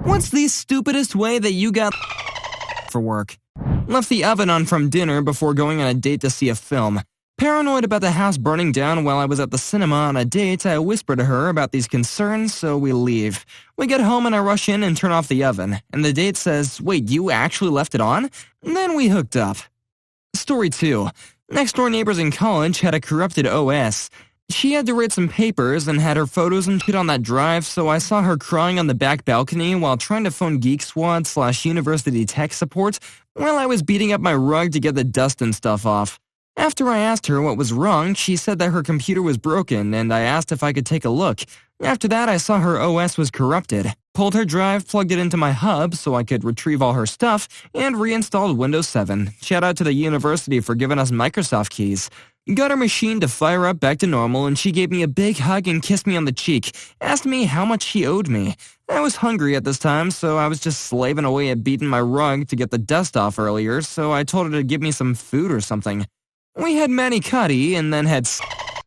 What's the stupidest way that you got for work? Left the oven on from dinner before going on a date to see a film. Paranoid about the house burning down while I was at the cinema on a date, I whisper to her about these concerns, so we leave. We get home and I rush in and turn off the oven, and the date says, "Wait, you actually left it on?" And then we hooked up. Story 2. Next-door neighbors in college had a corrupted OS. She had to write some papers and had her photos and shit on that drive, so I saw her crying on the back balcony while trying to phone Geek Squad/University Tech Support while I was beating up my rug to get the dust and stuff off. After I asked her what was wrong, she said that her computer was broken, and I asked if I could take a look. After that, I saw her OS was corrupted. Pulled her drive, plugged it into my hub so I could retrieve all her stuff, and reinstalled Windows 7. Shout out to the university for giving us Microsoft keys. Got her machine to fire up back to normal, and she gave me a big hug and kissed me on the cheek, asked me how much she owed me. I was hungry at this time, so I was just slaving away at beating my rug to get the dust off earlier, so I told her to give me some food or something. We had mani-cati and then had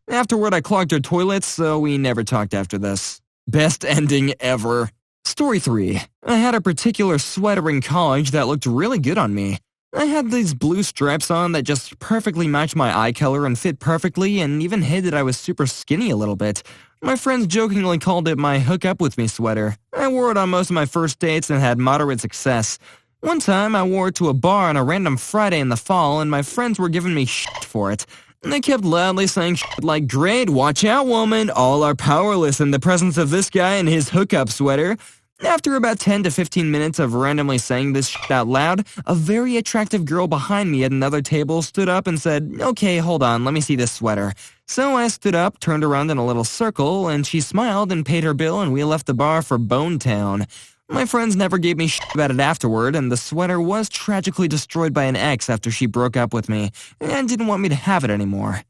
Afterward, I clogged her toilets, so we never talked after this. Best ending ever. Story 3. I had a particular sweater in college that looked really good on me. I had these blue stripes on that just perfectly matched my eye color and fit perfectly and even hid that I was super skinny a little bit. My friends jokingly called it my hook up with me sweater. I wore it on most of my first dates and had moderate success. One time, I wore it to a bar on a random Friday in the fall, and my friends were giving me shit for it. They kept loudly saying shit like, "Great, watch out, woman, all are powerless in the presence of this guy and his hookup sweater." After about 10 to 15 minutes of randomly saying this shit out loud, a very attractive girl behind me at another table stood up and said, "Okay, hold on, let me see this sweater." So I stood up, turned around in a little circle, and she smiled and paid her bill, and we left the bar for Bone Town. My friends never gave me shit about it afterward, and the sweater was tragically destroyed by an ex after she broke up with me and didn't want me to have it anymore.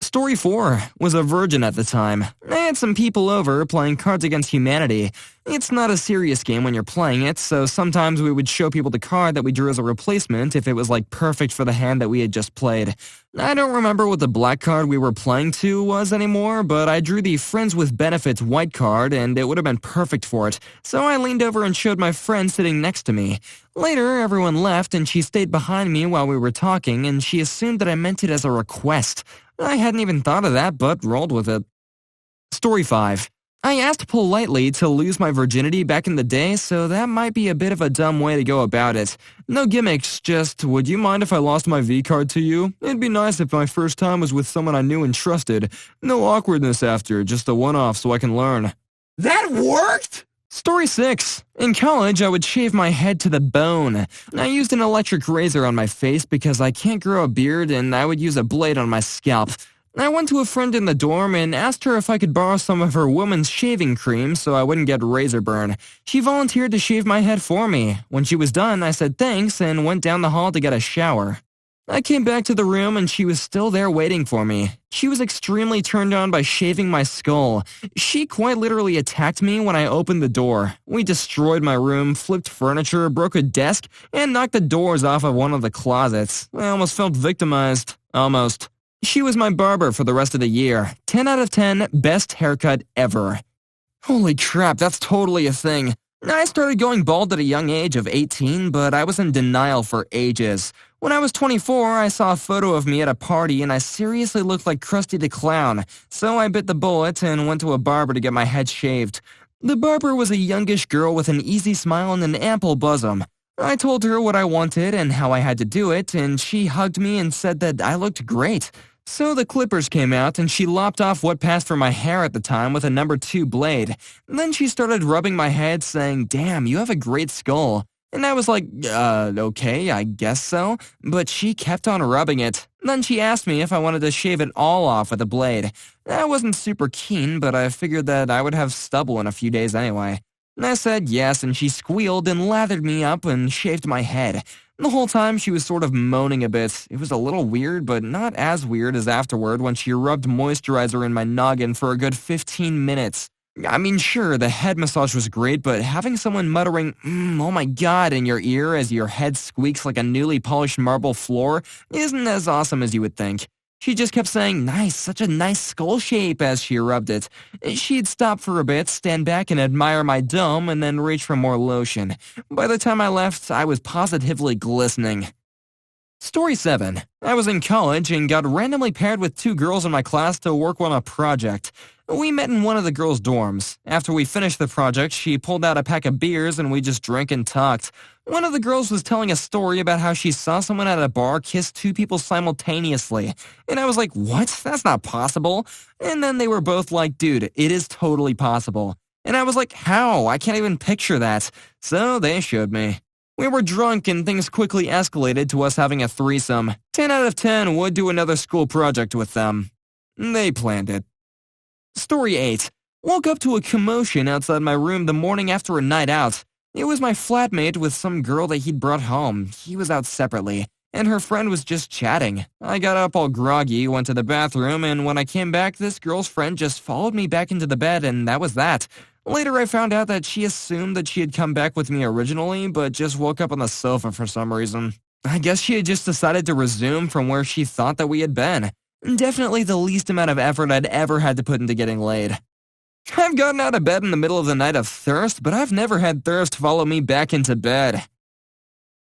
Story 4. Was a virgin at the time. I had some people over playing Cards Against Humanity. It's not a serious game when you're playing it, so sometimes we would show people the card that we drew as a replacement if it was like perfect for the hand that we had just played. I don't remember what the black card we were playing to was anymore, but I drew the Friends with Benefits white card and it would have been perfect for it, so I leaned over and showed my friend sitting next to me. Later, everyone left and she stayed behind me while we were talking and she assumed that I meant it as a request. I hadn't even thought of that, but rolled with it. Story 5. I asked politely to lose my virginity back in the day, so that might be a bit of a dumb way to go about it. No gimmicks, just, "Would you mind if I lost my V-card to you? It'd be nice if my first time was with someone I knew and trusted. No awkwardness after, just a one-off so I can learn." That worked! Story 6. In college, I would shave my head to the bone. I used an electric razor on my face because I can't grow a beard, and I would use a blade on my scalp. I went to a friend in the dorm and asked her if I could borrow some of her woman's shaving cream so I wouldn't get razor burn. She volunteered to shave my head for me. When she was done, I said thanks and went down the hall to get a shower. I came back to the room and she was still there waiting for me. She was extremely turned on by shaving my skull. She quite literally attacked me when I opened the door. We destroyed my room, flipped furniture, broke a desk, and knocked the doors off of one of the closets. I almost felt victimized. Almost. She was my barber for the rest of the year. 10 out of 10, best haircut ever. Holy crap, that's totally a thing. I started going bald at a young age of 18, but I was in denial for ages. When I was 24, I saw a photo of me at a party and I seriously looked like Krusty the Clown, so I bit the bullet and went to a barber to get my head shaved. The barber was a youngish girl with an easy smile and an ample bosom. I told her what I wanted and how I had to do it, and she hugged me and said that I looked great. So the clippers came out and she lopped off what passed for my hair at the time with a number 2 blade. Then she started rubbing my head saying, "Damn, you have a great skull." And I was like, okay, I guess so. But she kept on rubbing it. Then she asked me if I wanted to shave it all off with a blade. I wasn't super keen, but I figured that I would have stubble in a few days anyway. I said yes, and she squealed and lathered me up and shaved my head. The whole time she was sort of moaning a bit. It was a little weird, but not as weird as afterward when she rubbed moisturizer in my noggin for a good 15 minutes. I mean, sure, the head massage was great, but having someone muttering, "Oh my god," in your ear as your head squeaks like a newly polished marble floor isn't as awesome as you would think. She just kept saying, "Nice, such a nice skull shape," as she rubbed it. She'd stop for a bit, stand back and admire my dome, and then reach for more lotion. By the time I left, I was positively glistening. Story 7. I was in college and got randomly paired with 2 girls in my class to work on a project. We met in one of the girls' dorms. After we finished the project, she pulled out a pack of beers and we just drank and talked. One of the girls was telling a story about how she saw someone at a bar kiss 2 people simultaneously. And I was like, "What? That's not possible." And then they were both like, "Dude, it is totally possible." And I was like, "How? I can't even picture that." So they showed me. We were drunk and things quickly escalated to us having a threesome. 10 out of 10 would do another school project with them. They planned it. Story 8. Woke up to a commotion outside my room the morning after a night out. It was my flatmate with some girl that he'd brought home. He was out separately, and her friend was just chatting. I got up all groggy, went to the bathroom, and when I came back, this girl's friend just followed me back into the bed, and that was that. Later, I found out that she assumed that she had come back with me originally, but just woke up on the sofa for some reason. I guess she had just decided to resume from where she thought that we had been. Definitely the least amount of effort I'd ever had to put into getting laid. I've gotten out of bed in the middle of the night of thirst, but I've never had thirst follow me back into bed.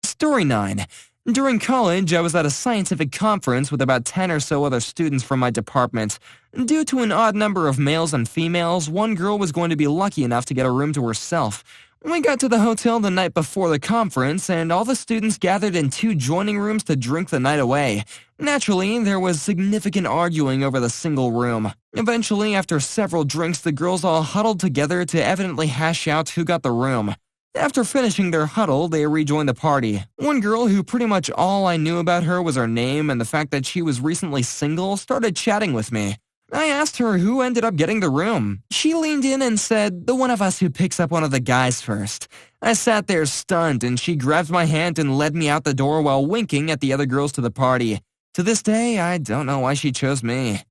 Story 9. During college, I was at a scientific conference with about 10 or so other students from my department. Due to an odd number of males and females, one girl was going to be lucky enough to get a room to herself. We got to the hotel the night before the conference, and all the students gathered in 2 joining rooms to drink the night away. Naturally, there was significant arguing over the single room. Eventually, after several drinks, the girls all huddled together to evidently hash out who got the room. After finishing their huddle, they rejoined the party. One girl who pretty much all I knew about her was her name and the fact that she was recently single started chatting with me. I asked her who ended up getting the room. She leaned in and said, "The one of us who picks up one of the guys first." I sat there stunned, and she grabbed my hand and led me out the door while winking at the other girls to the party. To this day, I don't know why she chose me.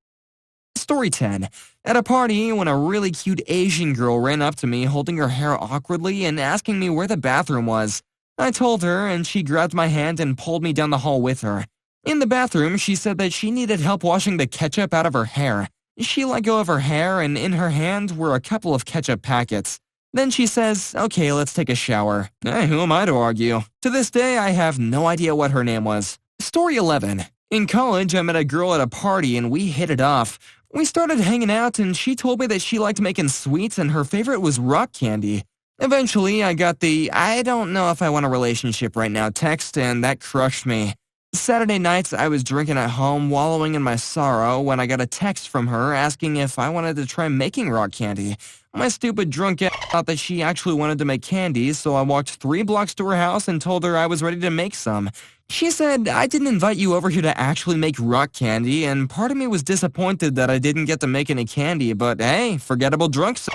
Story 10. At a party, when a really cute Asian girl ran up to me holding her hair awkwardly and asking me where the bathroom was. I told her, and she grabbed my hand and pulled me down the hall with her. In the bathroom, she said that she needed help washing the ketchup out of her hair. She let go of her hair, and in her hand were a couple of ketchup packets. Then she says, "Okay, let's take a shower." Hey, who am I to argue? To this day, I have no idea what her name was. Story 11. In college, I met a girl at a party and we hit it off. We started hanging out and she told me that she liked making sweets and her favorite was rock candy. Eventually, I got the "I don't know if I want a relationship right now" text, and that crushed me. Saturday nights, I was drinking at home, wallowing in my sorrow, when I got a text from her asking if I wanted to try making rock candy. My stupid drunk ass thought that she actually wanted to make candy, so I walked 3 blocks to her house and told her I was ready to make some. She said, "I didn't invite you over here to actually make rock candy," and part of me was disappointed that I didn't get to make any candy, but hey, forgettable drunks.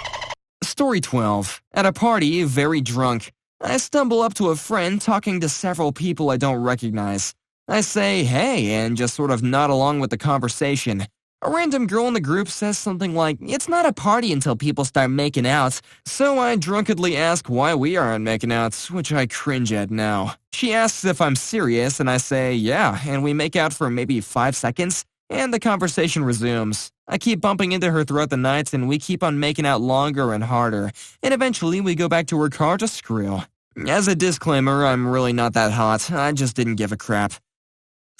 Story 12. At a party, very drunk. I stumble up to a friend talking to several people I don't recognize. I say, "Hey," and just sort of nod along with the conversation. A random girl in the group says something like, "It's not a party until people start making out," so I drunkenly ask why we aren't making out, which I cringe at now. She asks if I'm serious, and I say, "Yeah," and we make out for maybe 5 seconds, and the conversation resumes. I keep bumping into her throughout the night, and we keep on making out longer and harder, and eventually we go back to her car to screw. As a disclaimer, I'm really not that hot, I just didn't give a crap.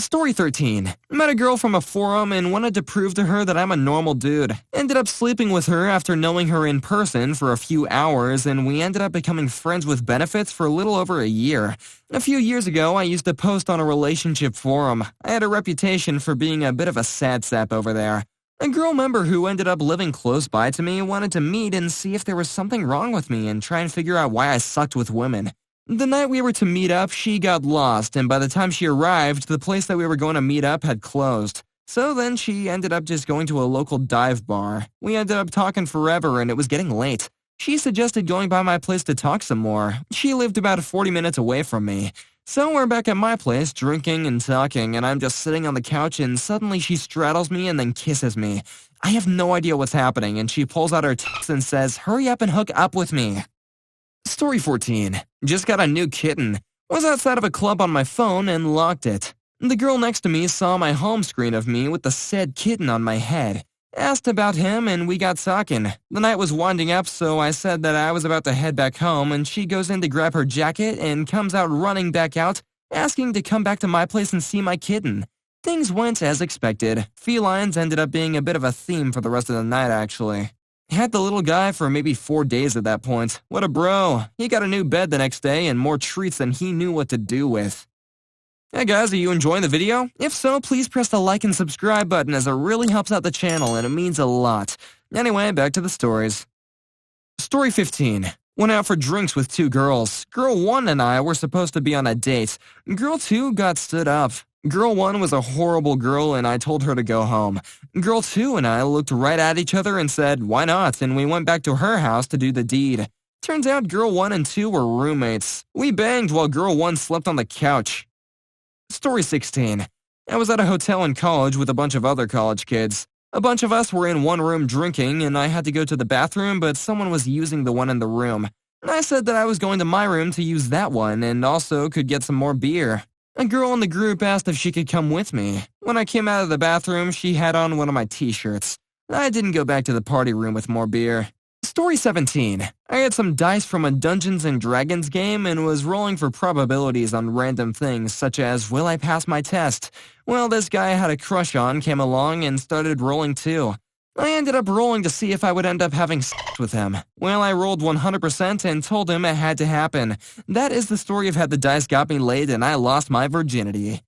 Story 13. Met a girl from a forum and wanted to prove to her that I'm a normal dude. Ended up sleeping with her after knowing her in person for a few hours, and we ended up becoming friends with benefits for a little over a year. A few years ago, I used to post on a relationship forum. I had a reputation for being a bit of a sad sap over there. A girl member who ended up living close by to me wanted to meet and see if there was something wrong with me and try and figure out why I sucked with women. The night we were to meet up, she got lost, and by the time she arrived, the place that we were going to meet up had closed. So then she ended up just going to a local dive bar. We ended up talking forever, and it was getting late. She suggested going by my place to talk some more. She lived about 40 minutes away from me. So we're back at my place, drinking and talking, and I'm just sitting on the couch, and suddenly she straddles me and then kisses me. I have no idea what's happening, and she pulls out her tits and says, "Hurry up and hook up with me." Story 14. Just got a new kitten. Was outside of a club on my phone and locked it. The girl next to me saw my home screen of me with the said kitten on my head, asked about him, and we got talking. The night was winding up, so I said that I was about to head back home, and she goes in to grab her jacket and comes out running back out, asking to come back to my place and see my kitten. Things went as expected. Felines ended up being a bit of a theme for the rest of the night, actually. Had the little guy for maybe 4 days at that point. What a bro. He got a new bed the next day and more treats than he knew what to do with. Hey guys, are you enjoying the video? If so, please press the like and subscribe button as it really helps out the channel and it means a lot. Anyway, back to the stories. Story 15. Went out for drinks with 2 girls. Girl 1 and I were supposed to be on a date. Girl 2 got stood up. Girl 1 was a horrible girl and I told her to go home. Girl 2 and I looked right at each other and said, why not? And we went back to her house to do the deed. Turns out girl 1 and 2 were roommates. We banged while girl 1 slept on the couch. Story 16. I was at a hotel in college with a bunch of other college kids. A bunch of us were in one room drinking, and I had to go to the bathroom, but someone was using the one in the room. I said that I was going to my room to use that one, and also could get some more beer. A girl in the group asked if she could come with me. When I came out of the bathroom, she had on one of my t-shirts. I didn't go back to the party room with more beer. Story 17. I had some dice from a Dungeons & Dragons game and was rolling for probabilities on random things such as, will I pass my test? Well, this guy I had a crush on came along and started rolling too. I ended up rolling to see if I would end up having sex with him. Well, I rolled 100% and told him it had to happen. That is the story of how the dice got me laid and I lost my virginity.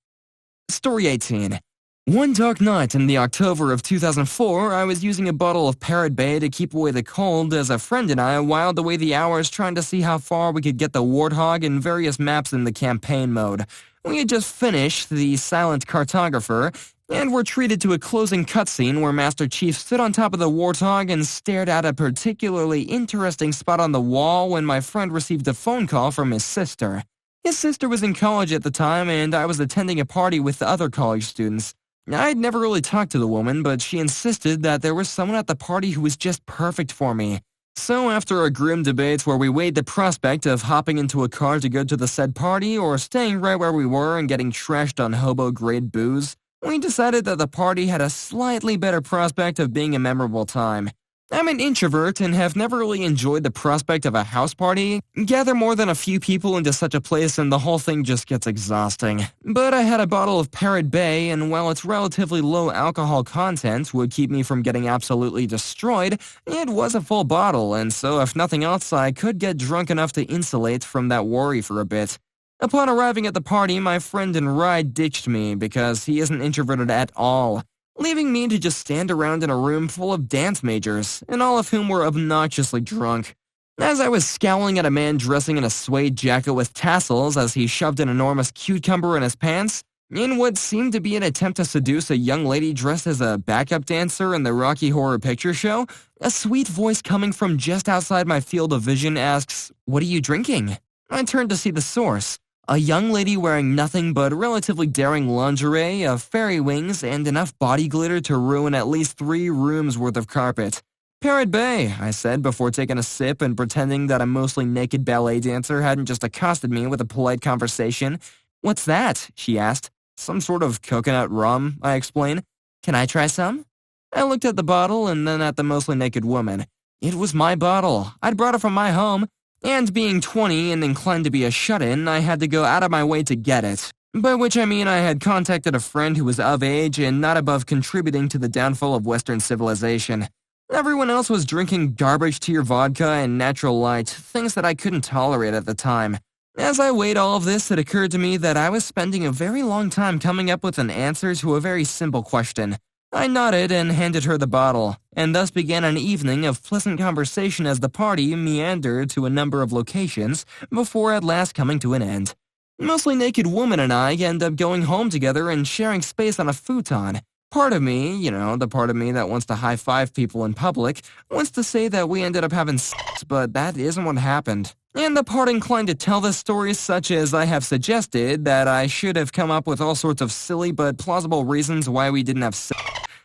Story 18. One dark night in the October of 2004, I was using a bottle of Parrot Bay to keep away the cold as a friend and I whiled away the hours trying to see how far we could get the Warthog and various maps in the campaign mode. We had just finished the Silent Cartographer, and were treated to a closing cutscene where Master Chief stood on top of the Warthog and stared at a particularly interesting spot on the wall when my friend received a phone call from his sister. His sister was in college at the time, and I was attending a party with the other college students. I'd never really talked to the woman, but she insisted that there was someone at the party who was just perfect for me. So after a grim debate where we weighed the prospect of hopping into a car to go to the said party or staying right where we were and getting trashed on hobo-grade booze, we decided that the party had a slightly better prospect of being a memorable time. I'm an introvert and have never really enjoyed the prospect of a house party. Gather more than a few people into such a place and the whole thing just gets exhausting. But I had a bottle of Parrot Bay, and while its relatively low alcohol content would keep me from getting absolutely destroyed, it was a full bottle, and so if nothing else, I could get drunk enough to insulate from that worry for a bit. Upon arriving at the party, my friend and ride ditched me because he isn't introverted at all, leaving me to just stand around in a room full of dance majors, and all of whom were obnoxiously drunk. As I was scowling at a man dressing in a suede jacket with tassels as he shoved an enormous cucumber in his pants, in what seemed to be an attempt to seduce a young lady dressed as a backup dancer in the Rocky Horror Picture Show, a sweet voice coming from just outside my field of vision asks, "What are you drinking?" I turned to see the source. A young lady wearing nothing but relatively daring lingerie, of fairy wings, and enough body glitter to ruin at least 3 rooms worth of carpet. "Parrot Bay," I said before taking a sip and pretending that a mostly naked ballet dancer hadn't just accosted me with a polite conversation. "What's that?" she asked. "Some sort of coconut rum," I explained. "Can I try some?" I looked at the bottle and then at the mostly naked woman. It was my bottle. I'd brought it from my home. And being 20 and inclined to be a shut-in, I had to go out of my way to get it. By which I mean I had contacted a friend who was of age and not above contributing to the downfall of Western civilization. Everyone else was drinking garbage-tier vodka and natural light, things that I couldn't tolerate at the time. As I weighed all of this, it occurred to me that I was spending a very long time coming up with an answer to a very simple question. I nodded and handed her the bottle, and thus began an evening of pleasant conversation as the party meandered to a number of locations before at last coming to an end. Mostly naked woman and I end up going home together and sharing space on a futon. Part of me, the part of me that wants to high-five people in public, wants to say that we ended up having sex, but that isn't what happened. And the part inclined to tell this story such as I have suggested that I should have come up with all sorts of silly but plausible reasons why we didn't have sex.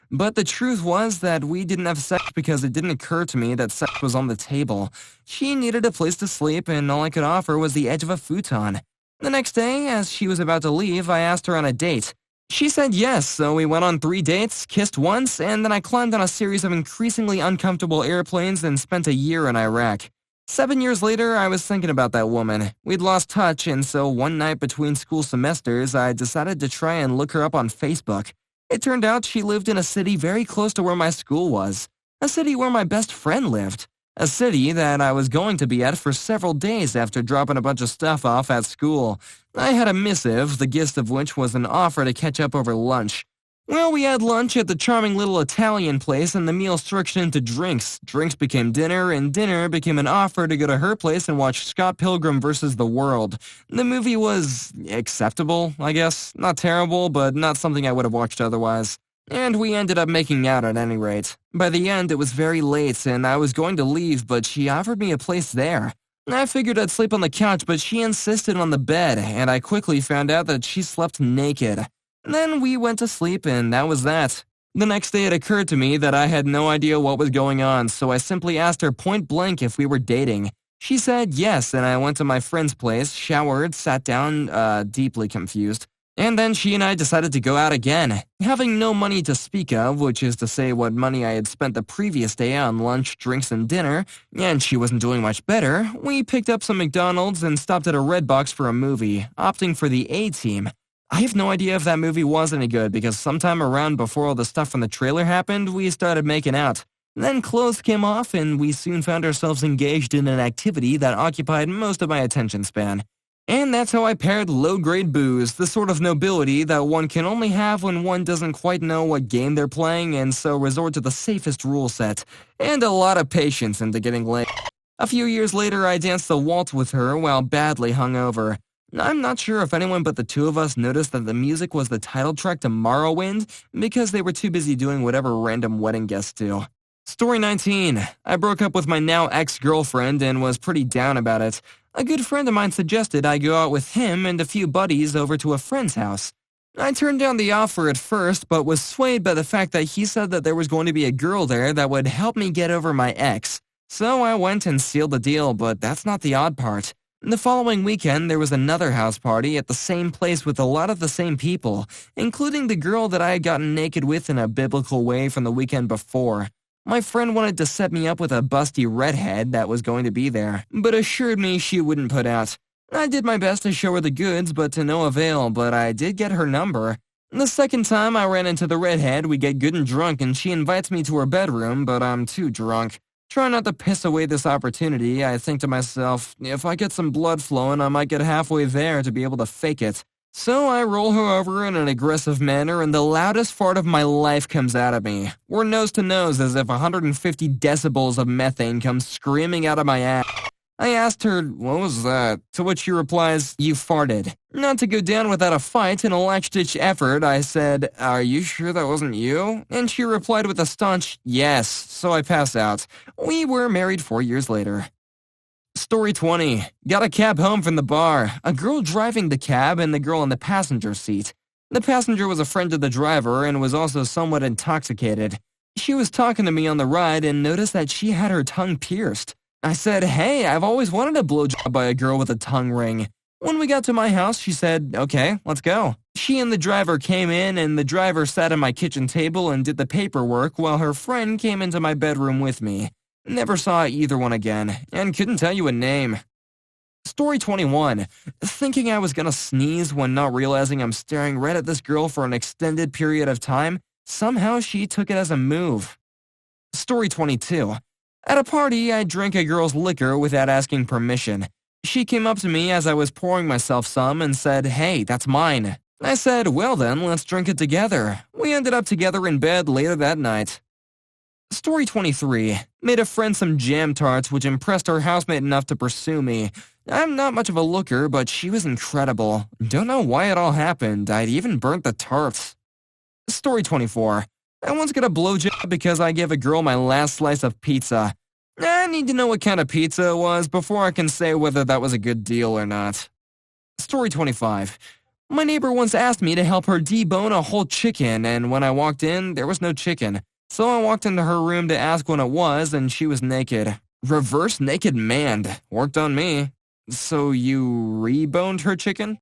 But the truth was that we didn't have sex because it didn't occur to me that sex was on the table. She needed a place to sleep, and all I could offer was the edge of a futon. The next day, as she was about to leave, I asked her on a date. She said yes, so we went on 3 dates, kissed once, and then I climbed on a series of increasingly uncomfortable airplanes and spent a year in Iraq. 7 years later, I was thinking about that woman. We'd lost touch, and so one night between school semesters, I decided to try and look her up on Facebook. It turned out she lived in a city very close to where my school was. A city where my best friend lived. A city that I was going to be at for several days after dropping a bunch of stuff off at school. I had a missive, the gist of which was an offer to catch up over lunch. Well, we had lunch at the charming little Italian place, and the meal structured into drinks. Drinks became dinner, and dinner became an offer to go to her place and watch Scott Pilgrim vs. the World. The movie was acceptable, I guess. Not terrible, but not something I would have watched otherwise. And we ended up making out at any rate. By the end, it was very late, and I was going to leave, but she offered me a place there. I figured I'd sleep on the couch, but she insisted on the bed, and I quickly found out that she slept naked. Then we went to sleep, and that was that. The next day it occurred to me that I had no idea what was going on, so I simply asked her point blank if we were dating. She said yes, and I went to my friend's place, showered, sat down, deeply confused. And then she and I decided to go out again. Having no money to speak of, which is to say what money I had spent the previous day on lunch, drinks, and dinner, and she wasn't doing much better, we picked up some McDonald's and stopped at a Redbox for a movie, opting for the A-Team. I have no idea if that movie was any good because sometime around before all the stuff from the trailer happened, we started making out. Then clothes came off and we soon found ourselves engaged in an activity that occupied most of my attention span. And that's how I paired low-grade booze, the sort of nobility that one can only have when one doesn't quite know what game they're playing and so resort to the safest rule set, and a lot of patience into getting laid. A few years later, I danced the waltz with her while badly hungover. I'm not sure if anyone but the two of us noticed that the music was the title track to Morrowind because they were too busy doing whatever random wedding guests do. Story 19. I broke up with my now ex-girlfriend and was pretty down about it. A good friend of mine suggested I go out with him and a few buddies over to a friend's house. I turned down the offer at first, but was swayed by the fact that he said that there was going to be a girl there that would help me get over my ex. So I went and sealed the deal, but that's not the odd part. The following weekend, there was another house party at the same place with a lot of the same people, including the girl that I had gotten naked with in a biblical way from the weekend before. My friend wanted to set me up with a busty redhead that was going to be there, but assured me she wouldn't put out. I did my best to show her the goods, but to no avail, but I did get her number. The second time I ran into the redhead, we get good and drunk and she invites me to her bedroom, but I'm too drunk. Trying not to piss away this opportunity, I think to myself, if I get some blood flowing, I might get halfway there to be able to fake it. So I roll her over in an aggressive manner and the loudest fart of my life comes out of me. We're nose to nose as if 150 decibels of methane comes screaming out of my ass. I asked her, what was that? To which she replies, you farted. Not to go down without a fight, in a last-ditch effort, I said, are you sure that wasn't you? And she replied with a staunch, yes, so I pass out. We were married 4 years later. Story 20. Got a cab home from the bar. A girl driving the cab and the girl in the passenger seat. The passenger was a friend of the driver and was also somewhat intoxicated. She was talking to me on the ride and noticed that she had her tongue pierced. I said, hey, I've always wanted a blowjob by a girl with a tongue ring. When we got to my house, she said, okay, let's go. She and the driver came in and the driver sat at my kitchen table and did the paperwork while her friend came into my bedroom with me. Never saw either one again, and couldn't tell you a name. Story 21. Thinking I was gonna sneeze when not realizing I'm staring right at this girl for an extended period of time, somehow she took it as a move. Story 22. At a party, I drank a girl's liquor without asking permission. She came up to me as I was pouring myself some and said, hey, that's mine. I said, well then, let's drink it together. We ended up together in bed later that night. Story 23. Made a friend some jam tarts which impressed her housemate enough to pursue me. I'm not much of a looker, but she was incredible. Don't know why it all happened. I'd even burnt the tarts. Story 24. I once got a blowjob because I gave a girl my last slice of pizza. I need to know what kind of pizza it was before I can say whether that was a good deal or not. Story 25. My neighbor once asked me to help her debone a whole chicken, and when I walked in, there was no chicken. So I walked into her room to ask when it was, and she was naked. Reverse naked manned. Worked on me. So you reboned her chicken?